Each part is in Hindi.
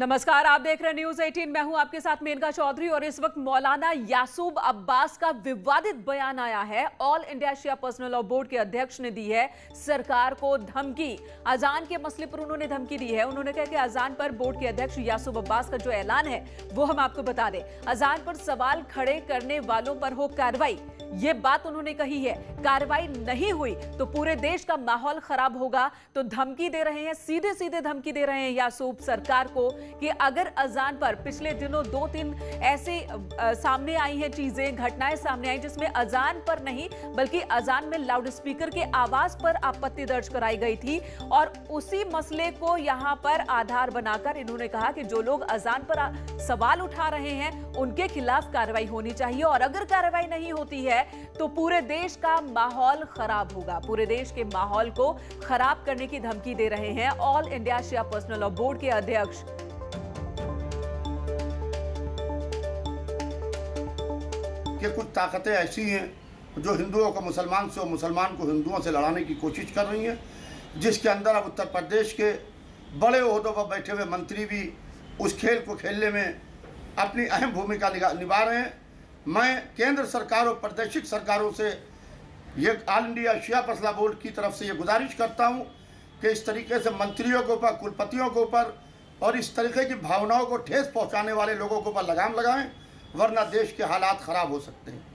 नमस्कार, आप देख रहे हैं न्यूज 18। मैं हूं आपके साथ मेनका चौधरी और इस वक्त मौलाना यासूब अब्बास का विवादित बयान आया है। ऑल इंडिया शिया पर्सनल लॉ बोर्ड के अध्यक्ष ने दी है सरकार को धमकी। अजान के मसले पर उन्होंने धमकी दी है। उन्होंने कहा कि अजान पर बोर्ड के अध्यक्ष यासूब अब्बास का जो ऐलान है वो हम आपको बता दें। अजान पर सवाल खड़े करने वालों पर हो कार्रवाई, ये बात उन्होंने कही है। कार्रवाई नहीं हुई तो पूरे देश का माहौल खराब होगा। तो धमकी दे रहे हैं, सीधे सीधे धमकी दे रहे हैं यासूब सरकार को कि अगर अजान पर पिछले दिनों 2-3 ऐसे सामने आई हैं चीजें, घटनाएं सामने आई जिसमें अजान पर नहीं बल्कि अजान में लाउड स्पीकर के आवाज पर आपत्ति दर्ज कराई गई थी, और उसी मसले को यहां पर आधार बनाकर इन्होंने कहा कि जो लोग अजान पर सवाल उठा रहे हैं उनके खिलाफ कार्रवाई होनी चाहिए, और अगर कार्रवाई नहीं होती है तो पूरे देश का माहौल खराब होगा। पूरे देश के माहौल को खराब करने की धमकी दे रहे हैं ऑल इंडिया शिया पर्सनल लॉ बोर्ड के अध्यक्ष। कि कुछ ताकतें ऐसी हैं जो हिंदुओं को मुसलमान से और मुसलमान को हिंदुओं से लड़ाने की कोशिश कर रही हैं, जिसके अंदर अब उत्तर प्रदेश के बड़े ओहदों पर बैठे हुए मंत्री भी उस खेल को खेलने में अपनी अहम भूमिका निभा रहे हैं। मैं केंद्र सरकार और प्रादेशिक सरकारों से ये ऑल इंडिया शिया पर्सनल लॉ बोर्ड की तरफ से ये गुजारिश करता हूँ कि इस तरीके से मंत्रियों के ऊपर, कुलपतियों के ऊपर और इस तरीके की भावनाओं को ठेस पहुँचाने वाले लोगों के ऊपर लगाम लगाएं, वरना देश के हालात खराब हो सकते हैं।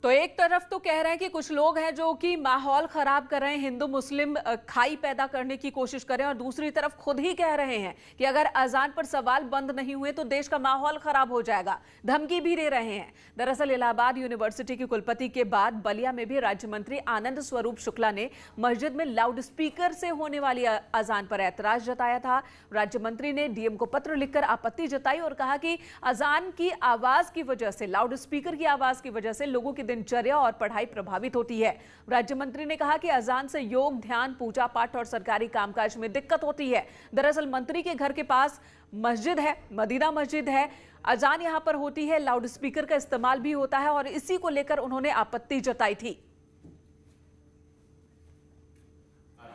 तो एक तरफ तो कह रहे हैं कि कुछ लोग हैं जो कि माहौल खराब कर रहे हैं, हिंदू मुस्लिम खाई पैदा करने की कोशिश कर रहे हैं, और दूसरी तरफ खुद ही कह रहे हैं कि अगर अजान पर सवाल बंद नहीं हुए तो देश का माहौल खराब हो जाएगा। धमकी भी दे रहे हैं। दरअसल इलाहाबाद यूनिवर्सिटी के कुलपति के बाद बलिया में भी राज्य मंत्री आनंद स्वरूप शुक्ला ने मस्जिद में लाउड स्पीकर से होने वाली अजान पर ऐतराज जताया था। राज्य मंत्री ने डीएम को पत्र लिखकर आपत्ति जताई और कहा कि अजान की आवाज की वजह से, लाउड स्पीकर की आवाज की वजह से लोगों की दिनचर्या और पढ़ाई प्रभावित होती है। राज्य मंत्री ने कहा कि अजान से योग, ध्यान, पूजा पाठ और सरकारी कामकाज में दिक्कत होती है। दरअसल मंत्री के घर के पास मस्जिद है, मदीना मस्जिद है, अजान यहां पर होती है, लाउड स्पीकर का इस्तेमाल भी होता है, और इसी को लेकर उन्होंने आपत्ति जताई थी।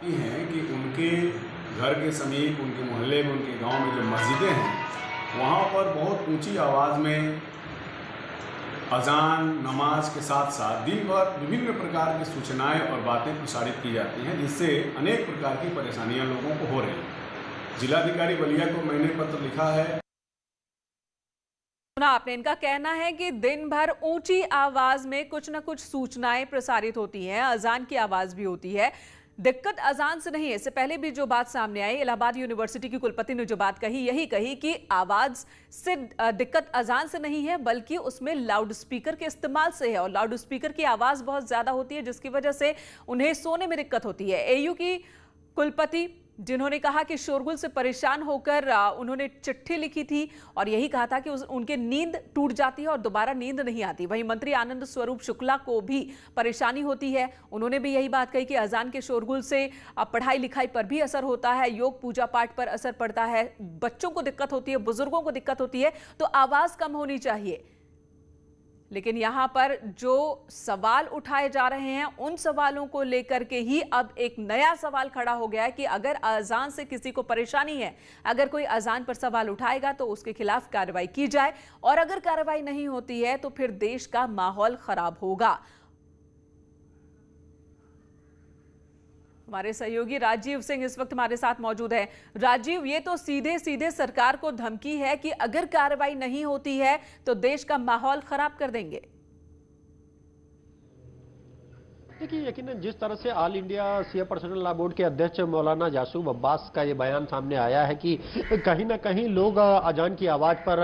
है कि उनके घर के समीप, उनके मोहल्ले में, उनके गांव में जो मस्जिदें हैं वहां पर बहुत ऊंची आवाज में अजान, नमाज के साथ साथ दिन भर विभिन्न प्रकार की सूचनाएं और बातें प्रसारित की जाती हैं, जिससे अनेक प्रकार की परेशानियां लोगों को हो रही हैं। जिलाधिकारी बलिया को मैंने पत्र लिखा है। आपने, इनका कहना है कि दिन भर ऊंची आवाज में कुछ न कुछ सूचनाएं प्रसारित होती हैं, अजान की आवाज भी होती है। दिक्कत अजान से नहीं है। इससे पहले भी जो बात सामने आई, इलाहाबाद यूनिवर्सिटी की कुलपति ने जो बात कही, यही कही कि आवाज से दिक्कत अजान से नहीं है बल्कि उसमें लाउड स्पीकर के इस्तेमाल से है, और लाउड स्पीकर की आवाज बहुत ज्यादा होती है जिसकी वजह से उन्हें सोने में दिक्कत होती है। एयू की कुलपति जिन्होंने कहा कि शोरगुल से परेशान होकर उन्होंने चिट्ठी लिखी थी और यही कहा था कि उनके नींद टूट जाती है और दोबारा नींद नहीं आती। वहीं मंत्री आनंद स्वरूप शुक्ला को भी परेशानी होती है। उन्होंने भी यही बात कही कि अजान के शोरगुल से पढ़ाई लिखाई पर भी असर होता है, योग पूजा पाठ पर असर पड़ता है, बच्चों को दिक्कत होती है, बुजुर्गों को दिक्कत होती है, तो आवाज कम होनी चाहिए। लेकिन यहां पर जो सवाल उठाए जा रहे हैं उन सवालों को लेकर के ही अब एक नया सवाल खड़ा हो गया है कि अगर अजान से किसी को परेशानी है, अगर कोई अजान पर सवाल उठाएगा तो उसके खिलाफ कार्रवाई की जाए, और अगर कार्रवाई नहीं होती है तो फिर देश का माहौल खराब होगा। हमारे सहयोगी राजीव सिंह इस वक्त हमारे साथ मौजूद है। राजीव, ये तो सीधे सीधे सरकार को धमकी है कि अगर कार्रवाई नहीं होती है तो देश का माहौल खराब कर देंगे। देखिए, यकीनन जिस तरह से ऑल इंडिया शिया पर्सनल लॉ बोर्ड के अध्यक्ष मौलाना यासूब अब्बास का ये बयान सामने आया है कि कहीं ना कहीं लोग अजान की आवाज पर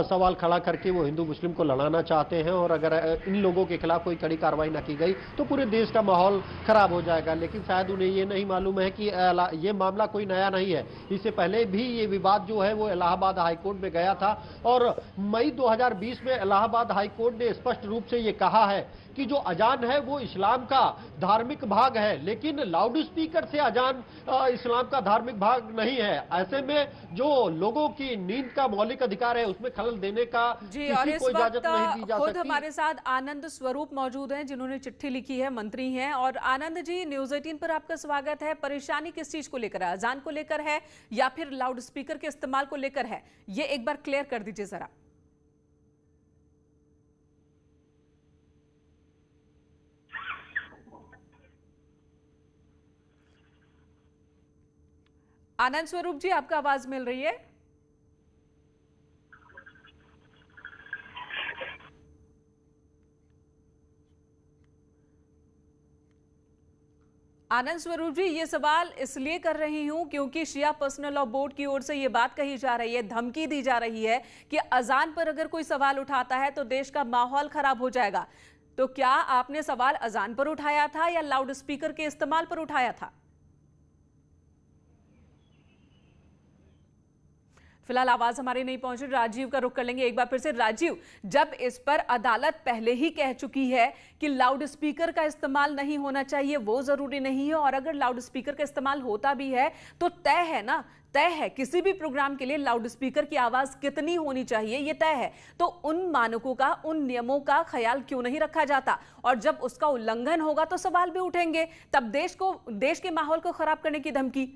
सवाल खड़ा करके वो हिंदू मुस्लिम को लड़ाना चाहते हैं, और अगर इन लोगों के खिलाफ कोई कड़ी कार्रवाई न की गई तो पूरे देश का माहौल खराब हो जाएगा। लेकिन शायद उन्हें ये नहीं मालूम है कि ये मामला कोई नया नहीं है। इससे पहले भी ये विवाद जो है वो इलाहाबाद हाईकोर्ट में गया था, और मई 2020 में इलाहाबाद हाईकोर्ट ने स्पष्ट रूप से ये कहा है कि जो अजान है वो इस्लाम का धार्मिक भाग है, लेकिन लाउड स्पीकर से अजान इस्लाम का धार्मिक भाग नहीं है। ऐसे में जो लोगों की नींद का मौलिक अधिकार है उसमें खलल देने का जी, और किसी इस को इजाजत वक्त नहीं दी जा खुद सकती। हमारे साथ आनंद स्वरूप मौजूद हैं जिन्होंने चिट्ठी लिखी है, मंत्री हैं। और आनंद जी, न्यूज़ 18 पर आपका स्वागत है। परेशानी किस चीज को लेकर है? अजान को लेकर है या फिर लाउड स्पीकर के इस्तेमाल को लेकर है? ये एक बार क्लियर कर दीजिए जरा। आनंद स्वरूप जी, आपका आवाज मिल रही है? आनंद स्वरूप जी, ये सवाल इसलिए कर रही हूं क्योंकि शिया पर्सनल लॉ बोर्ड की ओर से ये बात कही जा रही है, धमकी दी जा रही है कि अजान पर अगर कोई सवाल उठाता है तो देश का माहौल खराब हो जाएगा। तो क्या आपने सवाल अजान पर उठाया था या लाउड स्पीकर के इस्तेमाल पर उठाया था? फिलहाल आवाज हमारी नहीं पहुंच रही, राजीव का रुख कर लेंगे एक बार फिर से। राजीव, जब इस पर अदालत पहले ही कह चुकी है कि लाउड स्पीकर का इस्तेमाल नहीं होना चाहिए, वो जरूरी नहीं है, और अगर लाउड स्पीकर का इस्तेमाल होता भी है तो तय है ना, तय है किसी भी प्रोग्राम के लिए लाउड स्पीकर की आवाज कितनी होनी चाहिए ये तय है। तो उन मानकों का, उन नियमों का ख्याल क्यों नहीं रखा जाता? और जब उसका उल्लंघन होगा तो सवाल भी उठेंगे, तब देश के माहौल को खराब करने की धमकी।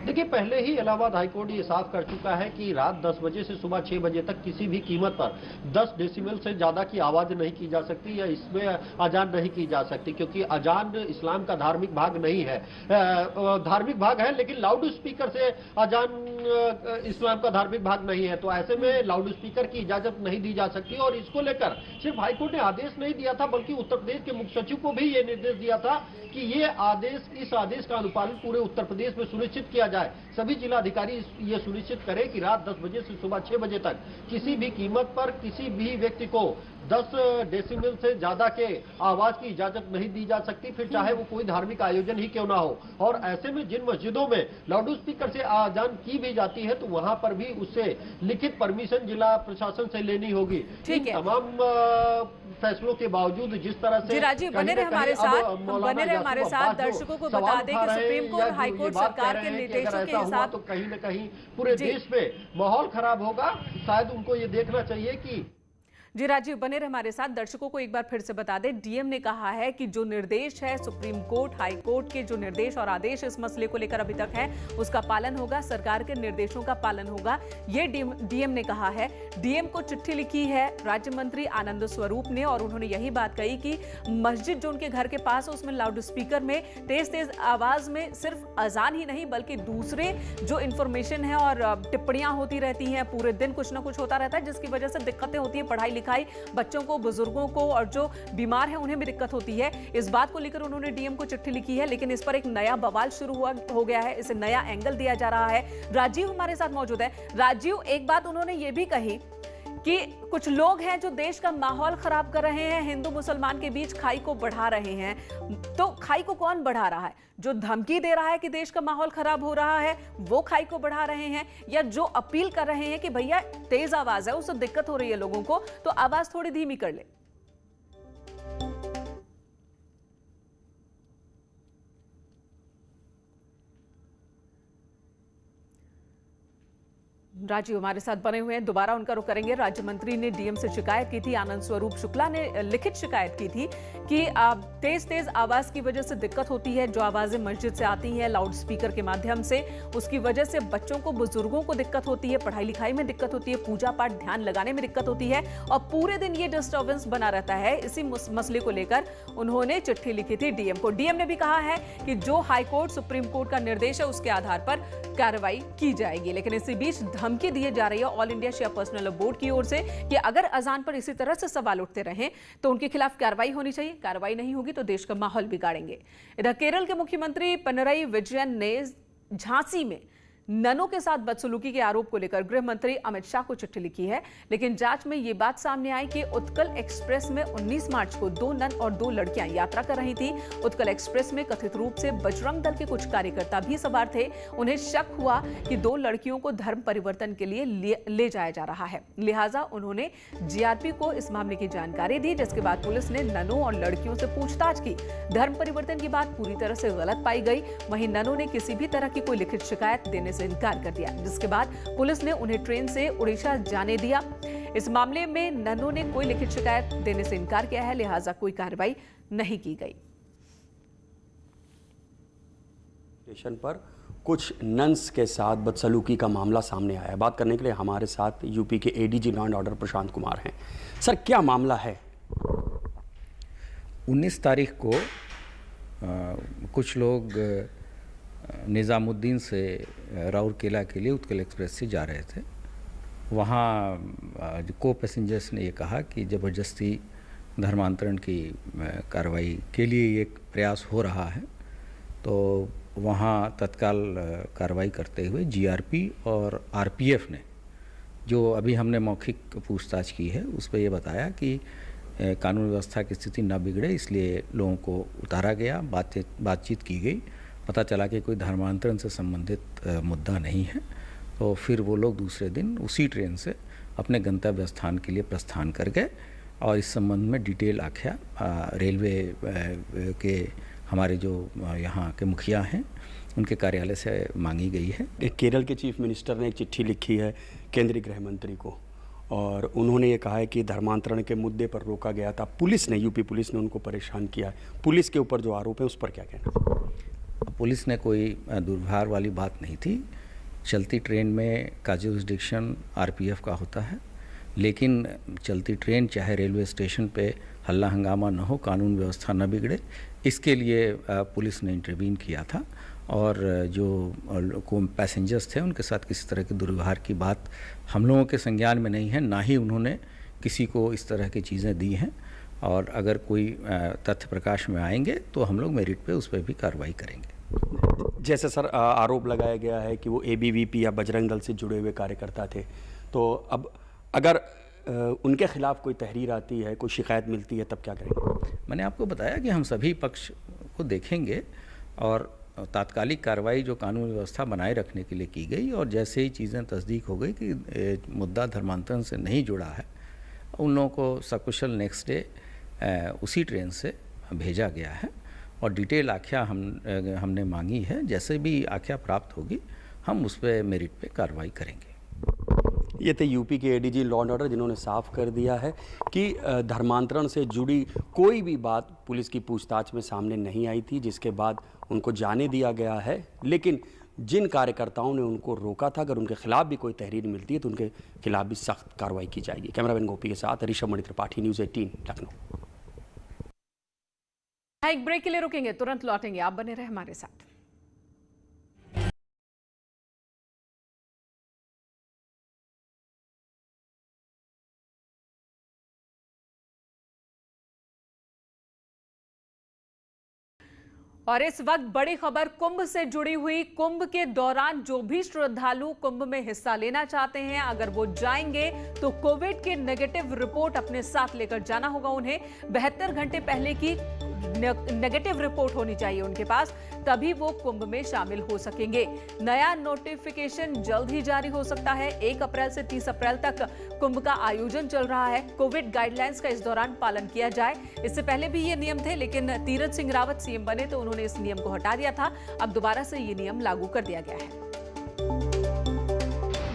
देखिए, पहले ही इलाहाबाद हाईकोर्ट ये साफ कर चुका है कि रात 10 बजे से सुबह 6 बजे तक किसी भी कीमत पर 10 डेसिबल से ज्यादा की आवाज नहीं की जा सकती या इसमें अजान नहीं की जा सकती, क्योंकि अजान इस्लाम का धार्मिक भाग नहीं है। धार्मिक भाग है लेकिन लाउड स्पीकर से अजान इस्लाम का धार्मिक भाग नहीं है। तो ऐसे में लाउड स्पीकर की इजाजत नहीं दी जा सकती। और इसको लेकर सिर्फ हाईकोर्ट ने आदेश नहीं दिया था, बल्कि उत्तर प्रदेश के मुख्य सचिव को भी ये निर्देश दिया था कि ये आदेश, इस आदेश का अनुपालन पूरे उत्तर प्रदेश में सुनिश्चित किया जाए। सभी जिलाधिकारी ये सुनिश्चित करें कि रात 10 बजे से सुबह 6 बजे तक किसी भी कीमत पर किसी भी व्यक्ति को 10 डेसिबल से ज्यादा के आवाज की इजाजत नहीं दी जा सकती, फिर चाहे वो कोई धार्मिक आयोजन ही क्यों ना हो। और ऐसे में जिन मस्जिदों में लाउड स्पीकर से आजान की भी जाती है तो वहां पर भी उससे लिखित परमिशन जिला प्रशासन से लेनी होगी। ठीक है। तमाम फैसलों के बावजूद जिस तरह से राजीव बने रहे हमारे साथ, दर्शकों को बता दें कि सुप्रीम कोर्ट, हाईकोर्ट सरकार के निर्देशों के हिसाब तो कहीं न कहीं पूरे देश में माहौल खराब होगा। शायद उनको ये देखना चाहिए कि जी राजीव बने रहे हमारे साथ। दर्शकों को एक बार फिर से बता दें, डीएम ने कहा है कि जो निर्देश है सुप्रीम कोर्ट, हाई कोर्ट के जो निर्देश और आदेश इस मसले को लेकर अभी तक है उसका पालन होगा, सरकार के निर्देशों का पालन होगा, ये डीएम ने कहा है। डीएम को चिट्ठी लिखी है राज्य मंत्री आनंद स्वरूप ने और उन्होंने यही बात कही कि मस्जिद जो उनके घर के पास है उसमें लाउड स्पीकर में तेज आवाज में सिर्फ अजान ही नहीं बल्कि दूसरे जो इंफॉर्मेशन है और टिप्पणियां होती रहती हैं, पूरे दिन कुछ ना कुछ होता रहता है जिसकी वजह से दिक्कतें होती है, पढ़ाई लिखाई, बच्चों को, बुजुर्गों को और जो बीमार हैं उन्हें भी दिक्कत होती है। इस बात को लेकर उन्होंने डीएम को चिट्ठी लिखी है, लेकिन इस पर एक नया बवाल शुरू हो गया है, इसे नया एंगल दिया जा रहा है। राजीव हमारे साथ मौजूद है। राजीव, एक बात उन्होंने ये भी कही कि कुछ लोग हैं जो देश का माहौल खराब कर रहे हैं, हिंदू मुसलमान के बीच खाई को बढ़ा रहे हैं। तो खाई को कौन बढ़ा रहा है? जो धमकी दे रहा है कि देश का माहौल खराब हो रहा है वो खाई को बढ़ा रहे हैं, या जो अपील कर रहे हैं कि भैया तेज आवाज है, उससे दिक्कत हो रही है लोगों को तो आवाज थोड़ी धीमी कर ले? राजीव हमारे साथ बने हुए हैं, दोबारा उनका रुख करेंगे। राज्य मंत्री ने डीएम से शिकायत की थी, आनंद स्वरूप शुक्ला ने लिखित शिकायत की थी कि तेज आवाज की वजह से दिक्कत होती है, जो आवाजें मस्जिद से आती हैं लाउड स्पीकर के माध्यम से, उसकी वजह से बच्चों को, बुजुर्गों को दिक्कत होती है, पढ़ाई लिखाई में दिक्कत होती है, पूजा पाठ ध्यान लगाने में दिक्कत होती है और पूरे दिन ये डिस्टर्बेंस बना रहता है। इसी मसले को लेकर उन्होंने चिट्ठी लिखी थी डीएम को। डीएम ने भी कहा है कि जो हाईकोर्ट, सुप्रीम कोर्ट का निर्देश है उसके आधार पर कार्रवाई की जाएगी। लेकिन इसी बीच धमकी दिए जा रही है ऑल इंडिया शिया पर्सनल लॉ बोर्ड की ओर से कि अगर अजान पर इसी तरह से सवाल उठते रहें तो उनके खिलाफ कार्रवाई होनी चाहिए, कार्रवाई नहीं होगी तो देश का माहौल बिगाड़ेंगे। इधर केरल के मुख्यमंत्री पिनरई विजयन ने झांसी में ननों के साथ बदसलूकी के आरोप को लेकर गृह मंत्री अमित शाह को चिट्ठी लिखी है, लेकिन जांच में ये बात सामने आई कि उत्कल एक्सप्रेस में 19 मार्च को 2 नन और 2 लड़कियां यात्रा कर रही थी। उत्कल एक्सप्रेस में कथित रूप से बजरंग दल के कुछ कार्यकर्ता भी सवार थे। उन्हें शक हुआ कि 2 लड़कियों को धर्म परिवर्तन के लिए ले जाया जा रहा है, लिहाजा उन्होंने जीआरपी को इस मामले की जानकारी दी, जिसके बाद पुलिस ने ननों और लड़कियों से पूछताछ की। धर्म परिवर्तन की बात पूरी तरह से गलत पाई गई। वहीं ननों ने किसी भी तरह की कोई लिखित शिकायत देने से इनकार कर दिया, जिसके बाद पुलिस ने उन्हें ट्रेन से उड़ीसा जाने दिया। इस मामले में ननों ने कोई लिखित शिकायत देने से इनकार किया है, लिहाजा कोई कार्रवाई नहीं की गई। स्टेशन पर कुछ नन्स के साथ बदसलूकी का मामला सामने आया है। बात करने के लिए हमारे साथ यूपी के ADG law and order Prashant Kumar हैं। सर, क्या मामला है? 19 तारीख को कुछ लोग निज़ामुद्दीन से राउरकेला के लिए उत्कल एक्सप्रेस से जा रहे थे। वहाँ को पैसेंजर्स ने ये कहा कि ज़बरदस्ती धर्मांतरण की कार्रवाई के लिए एक प्रयास हो रहा है, तो वहाँ तत्काल कार्रवाई करते हुए जीआरपी और आरपीएफ ने, जो अभी हमने मौखिक पूछताछ की है, उस पर यह बताया कि कानून व्यवस्था की स्थिति न बिगड़े इसलिए लोगों को उतारा गया, बातचीत की गई। पता चला कि कोई धर्मांतरण से संबंधित मुद्दा नहीं है, तो फिर वो लोग दूसरे दिन उसी ट्रेन से अपने गंतव्य स्थान के लिए प्रस्थान कर गए और इस संबंध में डिटेल आख्या रेलवे के हमारे जो यहाँ के मुखिया हैं उनके कार्यालय से मांगी गई है। केरल के चीफ मिनिस्टर ने एक चिट्ठी लिखी है केंद्रीय गृह मंत्री को और उन्होंने ये कहा है कि धर्मांतरण के मुद्दे पर रोका गया था। पुलिस ने, यूपी पुलिस ने उनको परेशान किया है। पुलिस के ऊपर जो आरोप है उस पर क्या कहना? पुलिस ने कोई दुर्भार वाली बात नहीं थी। चलती ट्रेन में का जुरिसडिक्शन आरपीएफ का होता है, लेकिन चलती ट्रेन चाहे रेलवे स्टेशन पे हल्ला हंगामा न हो, कानून व्यवस्था न बिगड़े, इसके लिए पुलिस ने इंटरवीन किया था और जो पैसेंजर्स थे उनके साथ किसी तरह के दुर्व्यवहार की बात हम लोगों के संज्ञान में नहीं है, ना ही उन्होंने किसी को इस तरह की चीज़ें दी हैं। और अगर कोई तथ्य प्रकाश में आएंगे तो हम लोग मेरिट पे उस पर भी कार्रवाई करेंगे। जैसे सर आरोप लगाया गया है कि वो एबीवीपी या बजरंग दल से जुड़े हुए कार्यकर्ता थे, तो अब अगर उनके खिलाफ कोई तहरीर आती है, कोई शिकायत मिलती है, तब क्या करेंगे? मैंने आपको बताया कि हम सभी पक्ष को देखेंगे और तात्कालिक कार्रवाई जो कानून व्यवस्था बनाए रखने के लिए की गई, और जैसे ही चीज़ें तस्दीक हो गई कि मुद्दा धर्मांतरण से नहीं जुड़ा है, उन लोगों को सकुशल नेक्स्ट डे उसी ट्रेन से भेजा गया है और डिटेल आख्या हमने मांगी है। जैसे भी आख्या प्राप्त होगी हम उस पर मेरिट पे कार्रवाई करेंगे। ये थे यूपी के एडीजी लॉ एंड ऑर्डर, जिन्होंने साफ कर दिया है कि धर्मांतरण से जुड़ी कोई भी बात पुलिस की पूछताछ में सामने नहीं आई थी, जिसके बाद उनको जाने दिया गया है। लेकिन जिन कार्यकर्ताओं ने उनको रोका था, अगर उनके खिलाफ भी कोई तहरीर मिलती है तो उनके खिलाफ भी सख्त कार्रवाई की जाएगी। कैमरामैन गोपी के साथ ऋषभ मणि त्रिपाठी, न्यूज़ 18 लखनऊ। एक ब्रेक के लिए रुकेंगे, तुरंत लौटेंगे, आप बने रहे हमारे साथ। और इस वक्त बड़ी खबर कुंभ से जुड़ी हुई। कुंभ के दौरान जो भी श्रद्धालु कुंभ में हिस्सा लेना चाहते हैं, अगर वो जाएंगे तो कोविड की नेगेटिव रिपोर्ट अपने साथ लेकर जाना होगा। उन्हें 72 घंटे पहले की नेगेटिव रिपोर्ट होनी चाहिए उनके पास, तभी वो कुंभ में शामिल हो सकेंगे। नया नोटिफिकेशन जल्द ही जारी हो सकता है। 1 अप्रैल से 30 अप्रैल तक कुंभ का आयोजन चल रहा है। कोविड गाइडलाइंस का इस दौरान पालन किया जाए। इससे पहले भी ये नियम थे, लेकिन तीरथ सिंह रावत सीएम बने तो उन्होंने इस नियम को हटा दिया था। अब दोबारा से ये नियम लागू कर दिया गया है।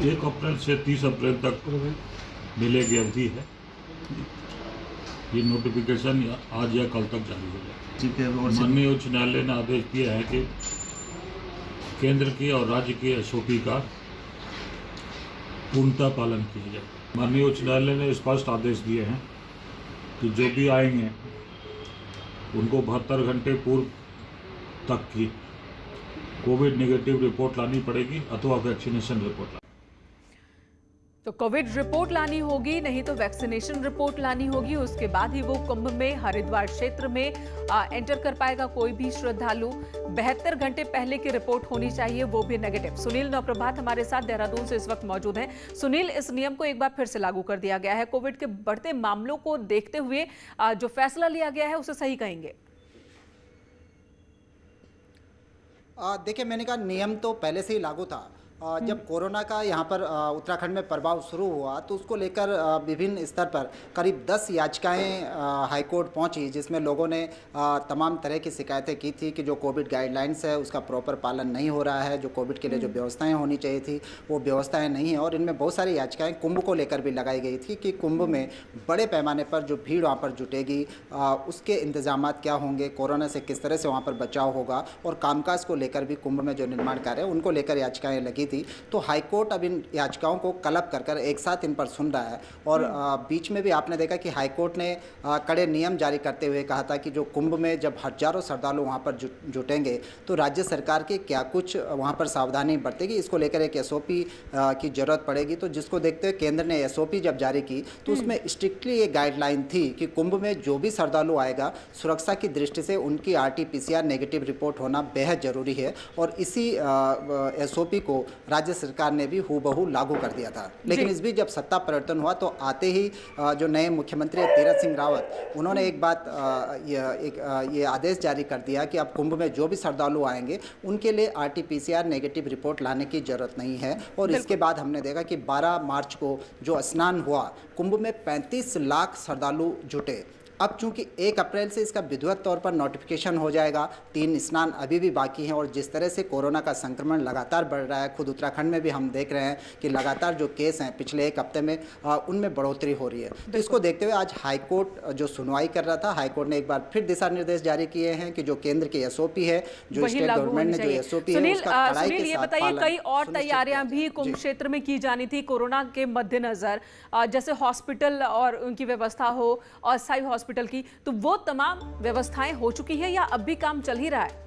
1 अप्रैल से 30 अप्रैल तक मेले की अवधि है। ये नोटिफिकेशन आज या कल तक जारी हो जाए। माननीय उच्च न्यायालय ने आदेश दिया है कि केंद्र की और राज्य की एसओपी का पूर्णतः पालन किया जाए। माननीय उच्च न्यायालय ने स्पष्ट आदेश दिए हैं कि जो भी आएंगे उनको 72 घंटे पूर्व तक की कोविड नेगेटिव रिपोर्ट लानी पड़ेगी अथवा वैक्सीनेशन रिपोर्ट। तो कोविड रिपोर्ट लानी होगी, नहीं तो वैक्सीनेशन रिपोर्ट लानी होगी, उसके बाद ही वो कुंभ में हरिद्वार क्षेत्र में एंटर कर पाएगा कोई भी श्रद्धालु। 72 घंटे पहले की रिपोर्ट होनी चाहिए, वो भी नेगेटिव। सुनील नवप्रभात हमारे साथ देहरादून से इस वक्त मौजूद हैं। सुनील, इस नियम को एक बार फिर से लागू कर दिया गया है। कोविड के बढ़ते मामलों को देखते हुए जो फैसला लिया गया है उसे सही कहेंगे? देखिए, मैंने कहा नियम तो पहले से ही लागू था। जब कोरोना का यहाँ पर उत्तराखंड में प्रभाव शुरू हुआ तो उसको लेकर विभिन्न स्तर पर करीब 10 याचिकाएं हाईकोर्ट पहुंची, जिसमें लोगों ने तमाम तरह की शिकायतें की थी कि जो कोविड गाइडलाइंस है उसका प्रॉपर पालन नहीं हो रहा है, जो कोविड के लिए जो व्यवस्थाएं होनी चाहिए थी वो व्यवस्थाएं नहीं है। और इनमें बहुत सारी याचिकाएं कुंभ को लेकर भी लगाई गई थी कि कुंभ में बड़े पैमाने पर जो भीड़ वहाँ पर जुटेगी उसके इंतजाम क्या होंगे, कोरोना से किस तरह से वहाँ पर बचाव होगा, और कामकाज को लेकर भी कुंभ में जो निर्माण कार्य है उनको लेकर याचिकाएँ लगी थी। तो हाईकोर्ट अब इन याचिकाओं को क्लब कर एक साथ इन पर सुन रहा है। और बीच में भी आपने देखा कि हाईकोर्ट ने कड़े नियम जारी करते हुए कहा था कि जो कुंभ में जब हजारों श्रद्धालु वहां पर जुटेंगे तो राज्य सरकार के क्या कुछ वहां पर सावधानी बरतेगी, इसको लेकर एक एसओपी की जरूरत पड़ेगी। तो जिसको देखते हुए केंद्र ने एसओपी जब जारी की तो उसमें स्ट्रिक्टली ये गाइडलाइन थी कि कुंभ में जो भी श्रद्धालु आएगा सुरक्षा की दृष्टि से उनकी RT-PCR नेगेटिव रिपोर्ट होना बेहद जरूरी है। और इसी एसओपी को राज्य सरकार ने भी हूबहू लागू कर दिया था। लेकिन इस बीच जब सत्ता परिवर्तन हुआ तो आते ही जो नए मुख्यमंत्री तीरथ सिंह रावत, उन्होंने एक बात ये आदेश जारी कर दिया कि अब कुंभ में जो भी श्रद्धालु आएंगे उनके लिए RT-PCR नेगेटिव रिपोर्ट लाने की जरूरत नहीं है। और इसके बाद हमने देखा कि 12 मार्च को जो स्नान हुआ, कुंभ में 35 लाख श्रद्धालु जुटे। अब चूंकि 1 अप्रैल से इसका विधिवत तौर पर नोटिफिकेशन हो जाएगा, 3 स्नान अभी भी बाकी हैं, और जिस तरह से कोरोना का संक्रमण लगातार बढ़ रहा है, खुद उत्तराखंड में भी हम देख रहे हैं कि लगातार जो केस हैं पिछले 1 हफ्ते में उनमें बढ़ोतरी हो रही है। तो इसको देखते हुए आज हाईकोर्ट जो सुनवाई कर रहा था, हाईकोर्ट ने एक बार फिर दिशा निर्देश जारी किए हैं कि जो केंद्र की एसओपी है, जो स्टेट गवर्नमेंट ने जो एसओपी है उसका कड़ाई के साथ पालन। कई और तैयारियां भी कुंभ क्षेत्र में की जानी थी कोरोना के मद्देनजर, जैसे हॉस्पिटल और उनकी व्यवस्था हो, अस्थायी हॉस्पिटल की, तो वो तमाम व्यवस्थाएं हो चुकी है या अब भी काम चल ही रहा है?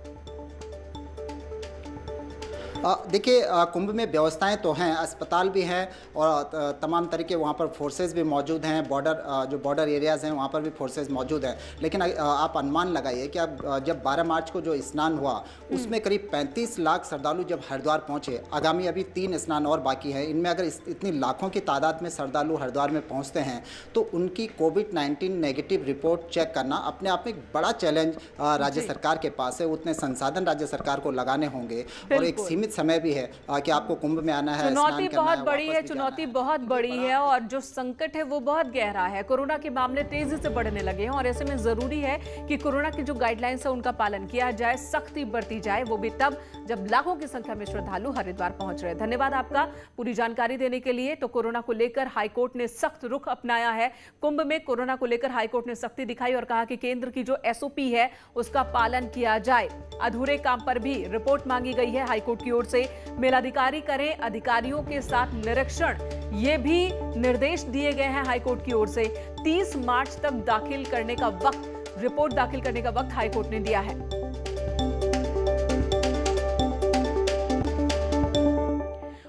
देखिए, कुंभ में व्यवस्थाएं तो हैं, अस्पताल भी हैं और तमाम तरीके वहाँ पर फोर्सेस भी मौजूद हैं, जो बॉर्डर एरियाज़ हैं वहाँ पर भी फोर्सेस मौजूद हैं। लेकिन आप अनुमान लगाइए कि अब जब 12 मार्च को जो स्नान हुआ उसमें करीब 35 लाख श्रद्धालु जब हरिद्वार पहुँचे, आगामी अभी 3 स्नान और बाकी हैं, इनमें अगर इतनी लाखों की तादाद में श्रद्धालु हरिद्वार में पहुँचते हैं तो उनकी कोविड-19 नेगेटिव रिपोर्ट चेक करना अपने आप में एक बड़ा चैलेंज राज्य सरकार के पास है। उतने संसाधन राज्य सरकार को लगाने होंगे और एक सीमित समय भी है कि आपको कुंभ में आना है। चुनौती बहुत बड़ी है, चुनौती बहुत बड़ी है और जो संकट है वो बहुत गहरा है। कोरोना के मामले तेजी से बढ़ने लगे हैं और ऐसे में जरूरी है कि कोरोना की जो गाइडलाइंस है उनका पालन किया जाए, सख्ती बरती जाए, वो भी तब जब लाखों की संख्या में श्रद्धालु हरिद्वार पहुंच रहे हैं। धन्यवाद आपका पूरी जानकारी देने के लिए। तो कोरोना को लेकर हाईकोर्ट ने सख्त रुख अपनाया है। कुंभ में कोरोना को लेकर हाईकोर्ट ने सख्ती दिखाई और कहा कि केंद्र की जो एसओपी है उसका पालन किया जाए। अधूरे काम पर भी रिपोर्ट मांगी गई है हाईकोर्ट की ओर से। मेलाधिकारी करें अधिकारियों के साथ निरीक्षण, ये भी निर्देश दिए गए हैं हाईकोर्ट की ओर से। 30 मार्च तक दाखिल करने का वक्त, रिपोर्ट दाखिल करने का वक्त हाईकोर्ट ने दिया है।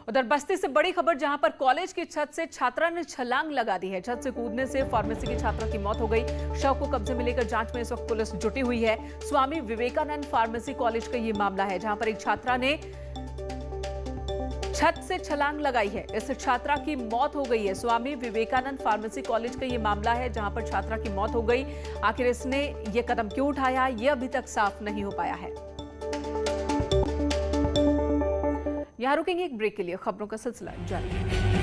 उधर बस्ती से बड़ी खबर, जहां पर कॉलेज की छत से छात्रा ने छलांग लगा दी है। छत से कूदने से फार्मेसी की छात्रा की मौत हो गई। शव को कब्जे में लेकर जांच में इस वक्त पुलिस जुटी हुई है। स्वामी विवेकानंद फार्मेसी कॉलेज का ये मामला है, जहां पर एक छात्रा ने छत से छलांग लगाई है। इस छात्रा की मौत हो गई है। स्वामी विवेकानंद फार्मेसी कॉलेज का ये मामला है, जहां पर छात्रा की मौत हो गई। आखिर इसने ये कदम क्यों उठाया, ये अभी तक साफ नहीं हो पाया है। यहां रुकेंगे एक ब्रेक के लिए, खबरों का सिलसिला जारी है।